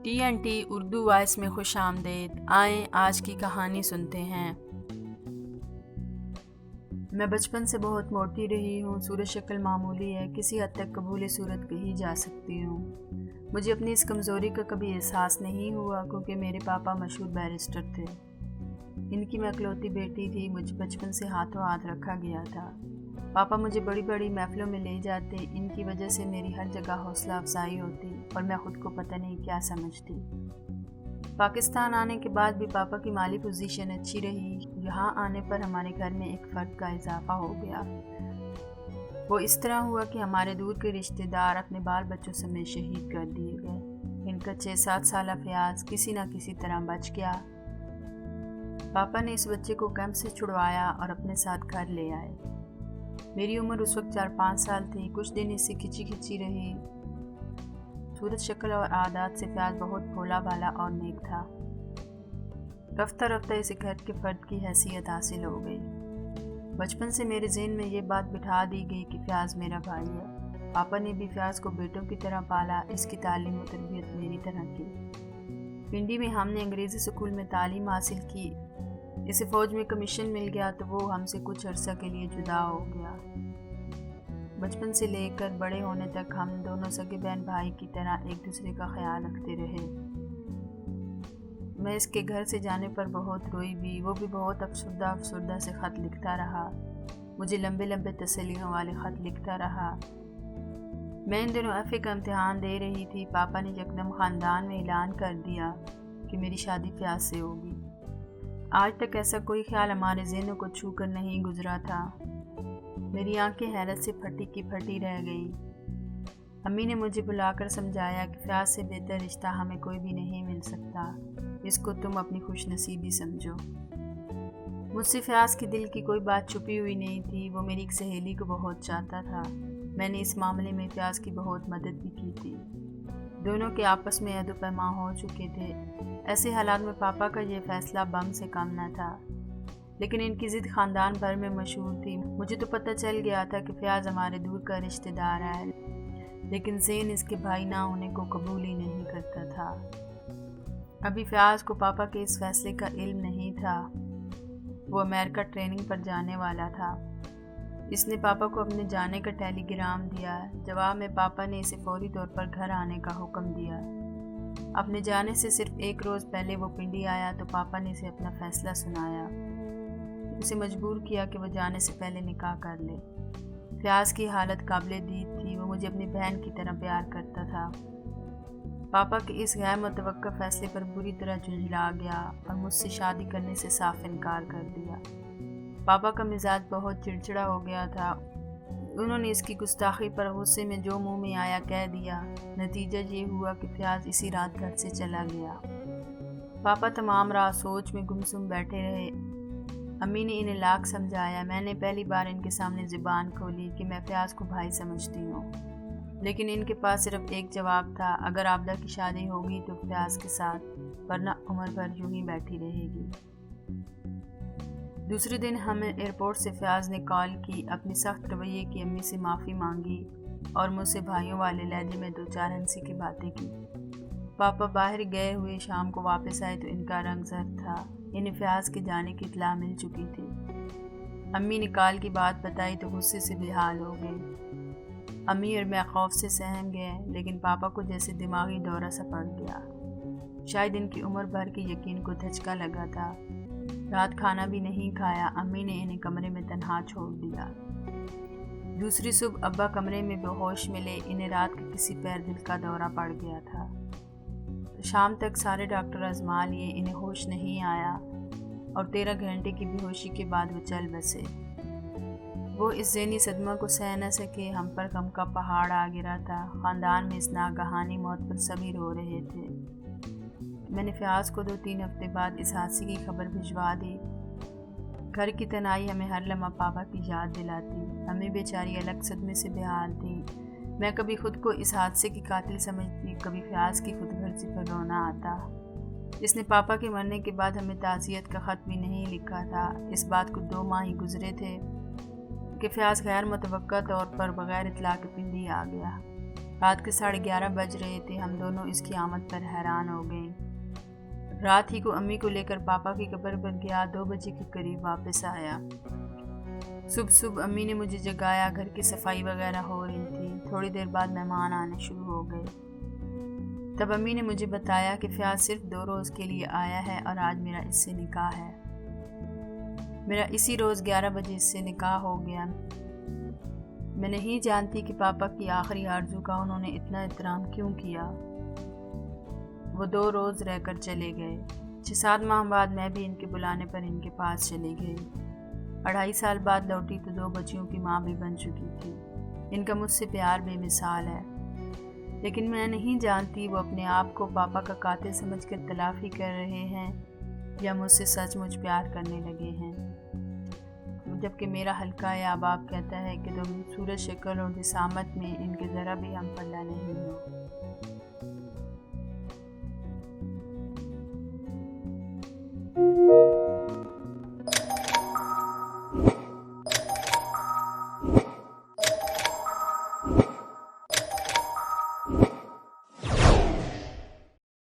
TNT Urdu voice میں خوش آمدید۔ آئیں آج کی کہانی سنتے ہیں۔ میں بچپن سے بہت موٹی رہی ہوں، صورت شکل معمولی ہے، کسی حد تک قبول صورت کہی جا سکتی ہوں۔ مجھے اپنی اس کمزوری کا کبھی احساس نہیں ہوا کیونکہ میرے پاپا مشہور بیرسٹر تھے۔ ان کی میں اکلوتی بیٹی تھی، مجھے بچپن سے ہاتھوں ہاتھ رکھا گیا تھا۔ پاپا مجھے بڑی بڑی محفلوں میں لے جاتے، ان کی وجہ سے میری ہر جگہ حوصلہ افزائی ہوتی اور میں خود کو پتہ نہیں کیا سمجھتی۔ پاکستان آنے کے بعد بھی پاپا کی مالی پوزیشن اچھی رہی۔ یہاں آنے پر ہمارے گھر میں ایک فرد کا اضافہ ہو گیا۔ وہ اس طرح ہوا کہ ہمارے دور کے رشتہ دار اپنے بال بچوں سمیت شہید کر دیے گئے۔ ان کا 6-7 سالہ فیاض کسی نہ کسی طرح بچ گیا۔ پاپا نے اس بچے کو کیمپ سے چھڑوایا اور اپنے ساتھ گھر لے آئے۔ میری عمر اس وقت 4-5 سال تھی۔ کچھ دن اس سے کھچی رہی۔ صورت شکل اور عادات سے فیاض بہت بھولا بھالا اور نیک تھا۔ رفتہ رفتہ اسے گھر کے فرد کی حیثیت حاصل ہو گئی۔ بچپن سے میرے ذہن میں یہ بات بٹھا دی گئی کہ فیاض میرا بھائی ہے۔ پاپا نے بھی فیاض کو بیٹوں کی طرح پالا، اس کی تعلیم و تربیت میری طرح کی۔ پنڈی میں ہم نے انگریزی اسکول میں تعلیم حاصل کی۔ اسے فوج میں کمیشن مل گیا تو وہ ہم سے کچھ عرصہ کے لیے جدا ہو گیا۔ بچپن سے لے کر بڑے ہونے تک ہم دونوں سگے بہن بھائی کی طرح ایک دوسرے کا خیال رکھتے رہے۔ میں اس کے گھر سے جانے پر بہت روئی بھی، وہ بھی بہت افسردہ سے خط لکھتا رہا، مجھے لمبے تسلیوں والے خط لکھتا رہا۔ میں ان دنوں FA کا امتحان دے رہی تھی۔ پاپا نے یکدم خاندان میں اعلان کر دیا کہ میری شادی فیاض سے ہوگی۔ آج تک ایسا کوئی خیال ہمارے ذہنوں کو چھو کر نہیں گزرا تھا۔ میری آنکھیں حیرت سے پھٹی کی پھٹی رہ گئی۔ امی نے مجھے بلا کر سمجھایا کہ فیاض سے بہتر رشتہ ہمیں کوئی بھی نہیں مل سکتا، اس کو تم اپنی خوش نصیبی سمجھو۔ مجھ سے فیاض کی دل کی کوئی بات چھپی ہوئی نہیں تھی، وہ میری ایک سہیلی کو بہت چاہتا تھا۔ میں نے اس معاملے میں فیاض کی بہت مدد بھی کی تھی۔ دونوں کے آپس میں عہد و پیمان ہو چکے تھے۔ ایسے حالات میں پاپا کا یہ فیصلہ بم سے کم نہ تھا، لیکن ان کی ضد خاندان بھر میں مشہور تھی۔ مجھے تو پتہ چل گیا تھا کہ فیاض ہمارے دور کا رشتہ دار ہے، لیکن ذہن اس کے بھائی نہ ہونے کو قبول ہی نہیں کرتا تھا۔ ابھی فیاض کو پاپا کے اس فیصلے کا علم نہیں تھا۔ وہ امریکہ ٹریننگ پر جانے والا تھا۔ اس نے پاپا کو اپنے جانے کا ٹیلی گرام دیا۔ جواب میں پاپا نے اسے فوری طور پر گھر آنے کا حکم دیا۔ اپنے جانے سے صرف 1 روز پہلے وہ پنڈی آیا تو پاپا نے اسے اپنا فیصلہ سنایا، اسے مجبور کیا کہ وہ جانے سے پہلے نکاح کر لے۔ فیاض کی حالت قابل دید تھی، وہ مجھے اپنی بہن کی طرح پیار کرتا تھا۔ پاپا کے اس غیر متوقع فیصلے پر بری طرح جھنجھلا گیا اور مجھ سے شادی کرنے سے صاف انکار کر دیا۔ پاپا کا مزاج بہت چڑچڑا ہو گیا تھا۔ انہوں نے اس کی گستاخی پر غصے میں جو منہ میں آیا کہہ دیا۔ نتیجہ یہ ہوا کہ فیاض اسی رات گھر سے چلا گیا۔ پاپا تمام رات سوچ میں گمسم بیٹھے رہے۔ امی نے انہیں لاکھ سمجھایا۔ میں نے پہلی بار ان کے سامنے زبان کھولی کہ میں فیاض کو بھائی سمجھتی ہوں، لیکن ان کے پاس صرف ایک جواب تھا، اگر عابدہ کی شادی ہوگی تو فیاض کے ساتھ، ورنہ عمر بھر یوں ہی بیٹھی رہے گی۔ دوسرے دن ہمیں ایئرپورٹ سے فیاض نے کال کی، اپنی سخت رویے کی امی سے معافی مانگی اور مجھ سے بھائیوں والے لہجے میں 2-4 ہنسی کی باتیں کی۔ پاپا باہر گئے ہوئے شام کو واپس آئے تو ان کا رنگ زرد تھا۔ انہیں فیاض کے جانے کی اطلاع مل چکی تھی۔ امی نے کال کی بات بتائی تو غصے سے بے حال ہو گئی۔ امی اور میں خوف سے سہم گئے، لیکن پاپا کو جیسے دماغی دورہ سا پڑ گیا۔ شاید ان کی عمر بھر کے یقین کو دھچکا لگا تھا۔ رات کھانا بھی نہیں کھایا۔ امی نے انہیں کمرے میں تنہا چھوڑ دیا۔ دوسری صبح ابا کمرے میں بے ہوش ملے۔ انہیں رات کے کسی پیر دل کا دورہ پڑ گیا تھا۔ شام تک سارے ڈاکٹر آزما لیے، انہیں ہوش نہیں آیا اور 13 گھنٹے کی بے ہوشی کے بعد وہ چل بسے۔ وہ اس ذہنی صدمہ کو سہ نہ سکے۔ ہم پر غم کا پہاڑ آ گرا تھا۔ خاندان میں اس ناگہانی موت پر سبھی رو رہے تھے۔ میں نے فیاض کو 2-3 ہفتے بعد اس حادثے کی خبر بھجوا دی۔ گھر کی تنہائی ہمیں ہر لمحہ پاپا کی یاد دلاتی۔ ہمیں بیچاری الگ صدمے سے بے حال تھی۔ میں کبھی خود کو اس حادثے کی قاتل سمجھتی، کبھی فیاض کی خود غرضی پر رونا آتا۔ اس نے پاپا کے مرنے کے بعد ہمیں تعزیت کا خط بھی نہیں لکھا تھا۔ اس بات کو 2 ماہ ہی گزرے تھے کہ فیاض غیر متوقع طور پر بغیر اطلاع کے پنڈی آ گیا۔ رات کے 11:30 بج رہے تھے۔ ہم دونوں اس کی آمد پر حیران ہو گئے۔ رات ہی کو امی کو لے کر پاپا کی قبر پر گیا، 2 بجے کے قریب واپس آیا۔ صبح امی نے مجھے جگایا، گھر کی صفائی وغیرہ ہو رہی تھی۔ تھوڑی دیر بعد مہمان آنے شروع ہو گئے۔ تب امی نے مجھے بتایا کہ فیاض صرف 2 روز کے لیے آیا ہے اور آج میرا اس سے نکاح ہے۔ میرا اسی روز 11 بجے اس سے نکاح ہو گیا۔ میں نہیں جانتی کہ پاپا کی آخری آرزو کا انہوں نے اتنا احترام کیوں کیا۔ وہ 2 روز رہ کر چلے گئے۔ 6-7 ماہ بعد میں بھی ان کے بلانے پر ان کے پاس چلی گئی۔ 2.5 سال بعد لوٹی تو 2 بچیوں کی ماں بھی بن چکی تھی۔ ان کا مجھ سے پیار بے مثال ہے، لیکن میں نہیں جانتی وہ اپنے آپ کو پاپا کا قاتل سمجھ کر تلافی کر رہے ہیں یا مجھ سے سچ مچ پیار کرنے لگے ہیں۔ جبکہ میرا حلقہ احباب کہتا ہے کہ تم صورت، شکل اور جسامت میں ان کے ذرا بھی ہم پلہ نہیں ہو۔